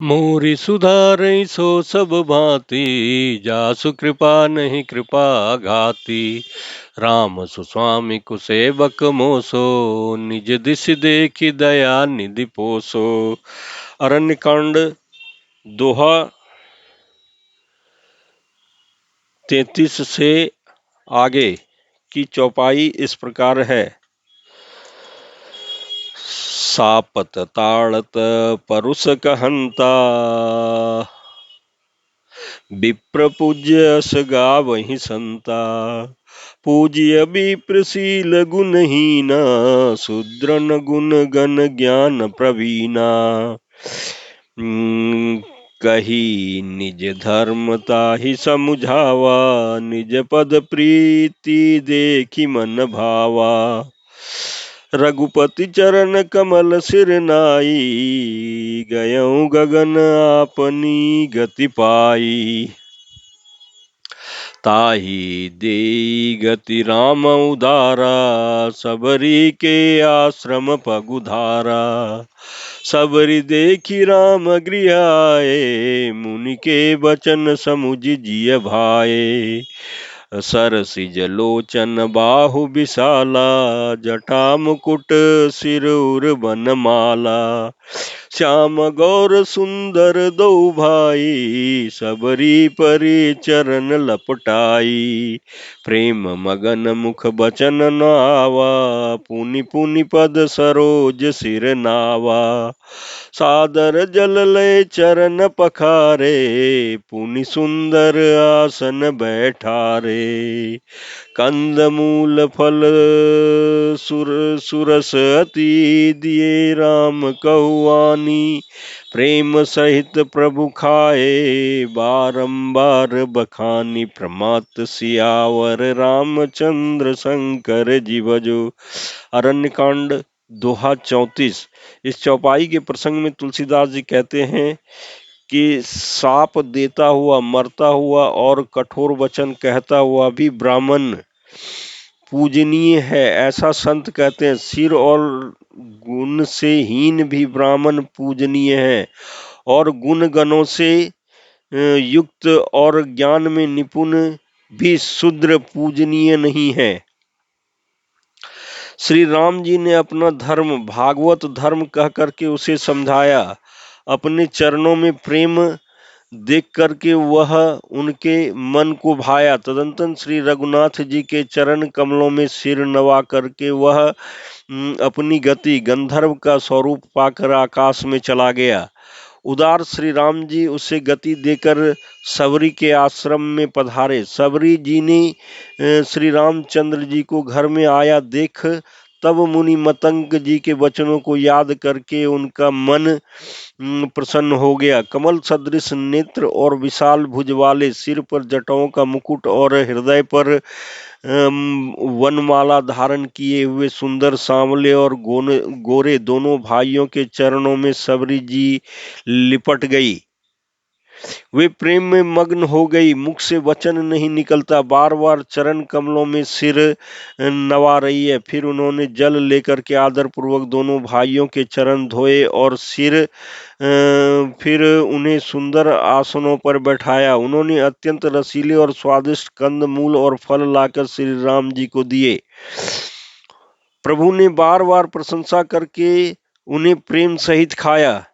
मोरी सुधारै सो सब भांति, जासु कृपा नहीं कृपा घाती। राम सुस्वामी कुसेवक मोसो, निज दिश देखी दया निधि पोसो। अरण्य कांड दोहा 33 से आगे की चौपाई इस प्रकार है। सापत ताड़त परुष कहंता, विप्र पूज्य अस गावहि संता। पूज्य विप्रशील गुणहीना, शूद्रन गुण गण ज्ञान प्रवीणा। कही निज धर्म ताहि समुझावा, निज पद प्रीति देखी मन भावा। रघुपति चरण कमल सिर नाई, गयऊँ गगन आपनी गति पाई। ताहि देई गति राम उदारा, सबरी के आश्रम पगुधारा। सबरी देखी राम गृह आए, मुनि के बचन समुझ जिय भाए। सरसिज लोचन बाहु विशाला, जटा मुकुट सिर उर बनमाला। श्याम गौर सुंदर दो भाई, सबरी परि चरण लपटाई। प्रेम मगन मुख बचन न आवा, पुनि पुनि पद सरोज सिर नावा। सादर जल लय चरण पखारे, पुनि सुंदर आसन बैठारे। कंद मूल फल सुरस अति, दिए राम कहुआनी। प्रेम सहित प्रभु खाए, बारंबार बखानी। प्रमात सियावर रामचंद्र शंकर जी भजो। अरण्य कांड दोहा 34। इस चौपाई के प्रसंग में तुलसीदास जी कहते हैं कि साप देता हुआ, मरता हुआ और कठोर वचन कहता हुआ भी ब्राह्मण पूजनीय है, ऐसा संत कहते हैं। सिर और गुण से हीन भी ब्राह्मण पूजनीय है, और गुण गणों से युक्त और ज्ञान में निपुण भी शूद्र पूजनीय नहीं है। श्री राम जी ने अपना धर्म भागवत धर्म कह करके उसे समझाया। अपने चरणों में प्रेम देख करके वह उनके मन को भाया। तदंतन श्री रघुनाथ जी के चरण कमलों में सिर नवा करके वह अपनी गति गंधर्व का स्वरूप पाकर आकाश में चला गया। उदार श्री राम जी उसे गति देकर सबरी के आश्रम में पधारे। सबरी जी ने श्री रामचंद्र जी को घर में आया देख तब मुनि मतंग जी के वचनों को याद करके उनका मन प्रसन्न हो गया। कमल सदृश नेत्र और विशाल भुज वाले, सिर पर जटाओं का मुकुट और हृदय पर वनमाला धारण किए हुए सुंदर सांवले और गोरे दोनों भाइयों के चरणों में सबरी जी लिपट गई। वे प्रेम में मग्न हो गई, मुख से वचन नहीं निकलता, बार बार चरण कमलों में सिर नवा रही है। फिर उन्होंने जल लेकर के आदर पूर्वक दोनों भाइयों के चरण धोए और फिर उन्हें सुंदर आसनों पर बैठाया। उन्होंने अत्यंत रसीले और स्वादिष्ट कंद मूल और फल लाकर श्री राम जी को दिए। प्रभु ने बार बार प्रशंसा करके उन्हें प्रेम सहित खाया।